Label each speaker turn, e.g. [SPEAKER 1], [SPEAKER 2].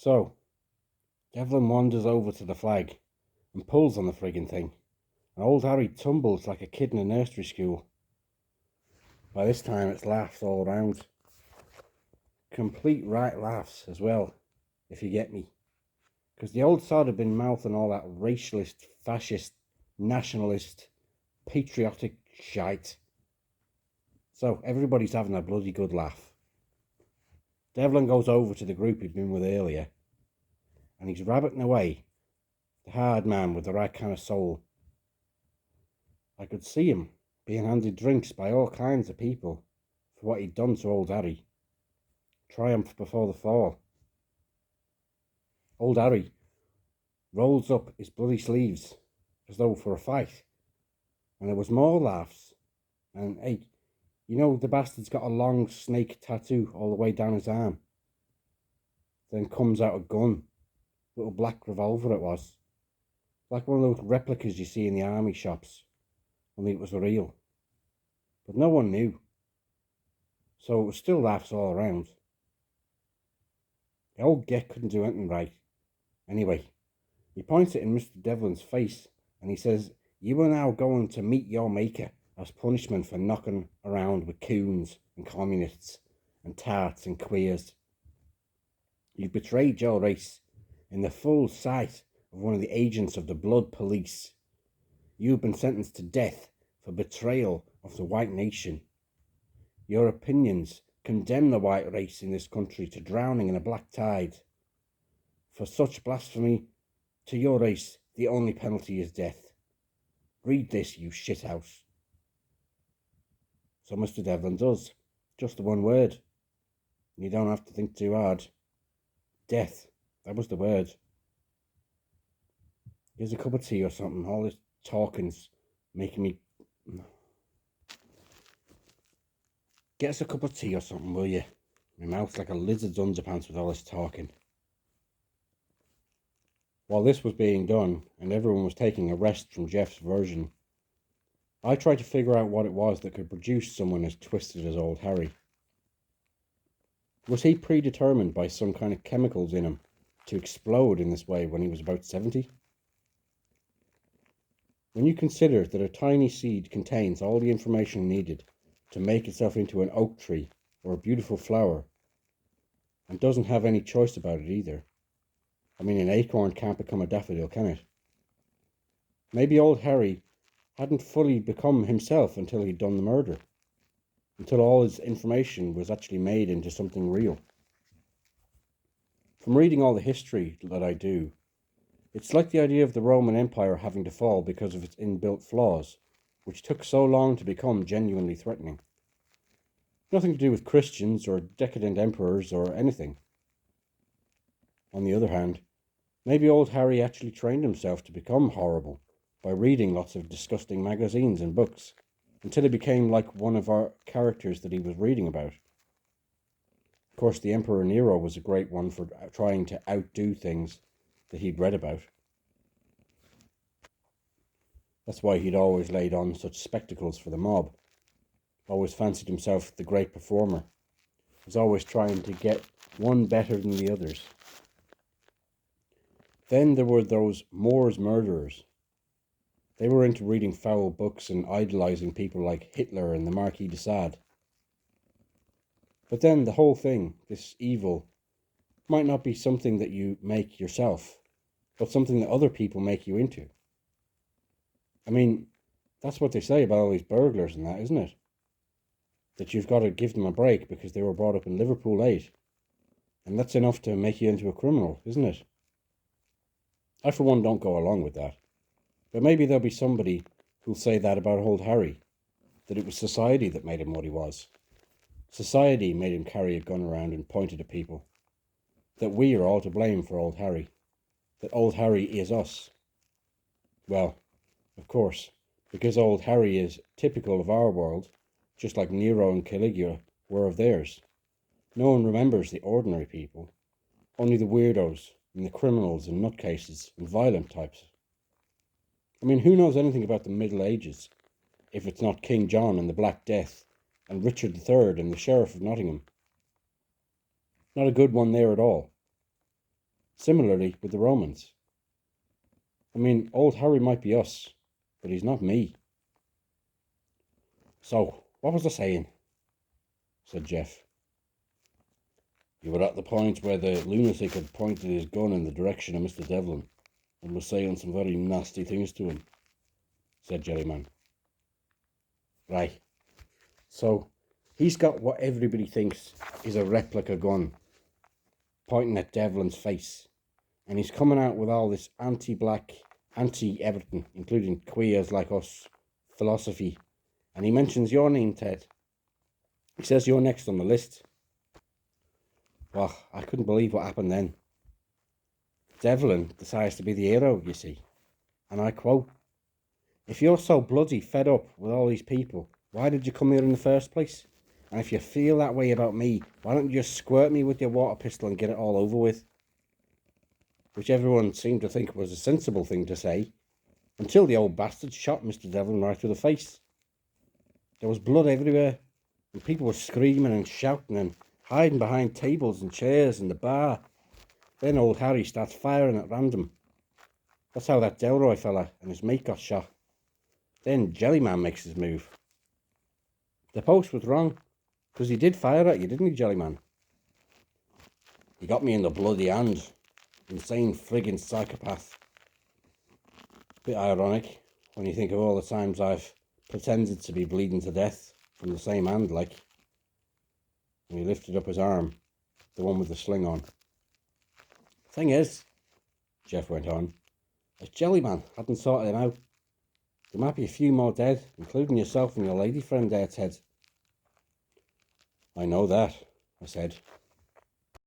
[SPEAKER 1] So, Devlin wanders over to the flag and pulls on the friggin' thing, and old Harry tumbles like a kid in a nursery school. By this time it's laughs all around. Complete right laughs as well, if you get me. Because the old sod had been mouthing all that racialist, fascist, nationalist, patriotic shite. So everybody's having a bloody good laugh. Devlin goes over to the group he'd been with earlier, and he's rabbiting away, the hard man with the right kind of soul. I could see him being handed drinks by all kinds of people for what he'd done to old Harry. Triumph before the fall. Old Harry rolls up his bloody sleeves as though for a fight, and there was more laughs. And hey, you know the bastard's got a long snake tattoo all the way down his arm. Then comes out a gun, little black revolver it was, like one of those replicas you see in the army shops, only it was real. But no one knew, so it was still laughs all around. The old Gek couldn't do anything right. Anyway, he points it in Mr. Devlin's face, and he says, "You are now going to meet your maker as punishment for knocking around with coons and communists and tarts and queers. You betrayed your race in the full sight of one of the agents of the blood police. You have been sentenced to death for betrayal of the white nation. Your opinions condemn the white race in this country to drowning in a black tide. For such blasphemy to your race, the only penalty is death. Read this, you shithouse." So Mr. Devlin does. Just the one word. You don't have to think too hard. Death. That was the word. Here's a cup of tea or something. All this talking's making me... Get us a cup of tea or something, will you? My mouth's like a lizard's underpants with all this talking. While this was being done, and everyone was taking a rest from Jeff's version, I tried to figure out what it was that could produce someone as twisted as old Harry. Was he predetermined by some kind of chemicals in him to explode in this way when he was about 70? When you consider that a tiny seed contains all the information needed to make itself into an oak tree or a beautiful flower, and doesn't have any choice about it either. I mean, an acorn can't become a daffodil, can it? Maybe old Harry hadn't fully become himself until he'd done the murder, until all his information was actually made into something real. From reading all the history that I do, it's like the idea of the Roman Empire having to fall because of its inbuilt flaws, which took so long to become genuinely threatening. Nothing to do with Christians or decadent emperors or anything. On the other hand, maybe old Harry actually trained himself to become horrible by reading lots of disgusting magazines and books, until he became like one of our characters that he was reading about. Of course, the Emperor Nero was a great one for trying to outdo things that he'd read about. That's why he'd always laid on such spectacles for the mob, always fancied himself the great performer, was always trying to get one better than the others. Then there were those Moors murderers. They were into reading foul books and idolizing people like Hitler and the Marquis de Sade. But then the whole thing, this evil, might not be something that you make yourself, but something that other people make you into. I mean, that's what they say about all these burglars and that, isn't it? That you've got to give them a break because they were brought up in Liverpool late. And that's enough to make you into a criminal, isn't it? I, for one, don't go along with that. But maybe there'll be somebody who'll say that about old Harry, that it was society that made him what he was. Society made him carry a gun around and point it at people. That we are all to blame for old Harry. That old Harry is us. Well, of course, because old Harry is typical of our world, just like Nero and Caligula were of theirs. No one remembers the ordinary people, only the weirdos and the criminals and nutcases and violent types. I mean, who knows anything about the Middle Ages if it's not King John and the Black Death and Richard III and the Sheriff of Nottingham? Not a good one there at all. Similarly with the Romans. I mean, old Harry might be us, but he's not me. So, what was I saying? Said Jeff. You were at the point where the lunatic had pointed his gun in the direction of Mr. Devlin and was saying some very nasty things to him, said Jellyman. Right. So, he's got what everybody thinks is a replica gun pointing at Devlin's face. And he's coming out with all this anti-black, anti-everything, including queers like us, philosophy. And he mentions your name, Ted. He says you're next on the list. Well, I couldn't believe what happened then. Devlin decides to be the hero, you see. And I quote, "If you're so bloody fed up with all these people, why did you come here in the first place? And if you feel that way about me, why don't you just squirt me with your water pistol and get it all over with?" Which everyone seemed to think was a sensible thing to say, until the old bastard shot Mr. Devlin right through the face. There was blood everywhere, and people were screaming and shouting and hiding behind tables and chairs in the bar. Then old Harry starts firing at random. That's how that Delroy fella and his mate got shot. Then Jellyman makes his move. The post was wrong, because he did fire at you, didn't he, Jellyman? He got me in the bloody hand. Insane friggin' psychopath. Bit ironic when you think of all the times I've pretended to be bleeding to death from the same hand, like. And he lifted up his arm, the one with the sling on. Thing is, Jeff went on, if Jellyman hadn't sorted him out, there might be a few more dead, including yourself and your lady friend there, Ted. I know that, I said,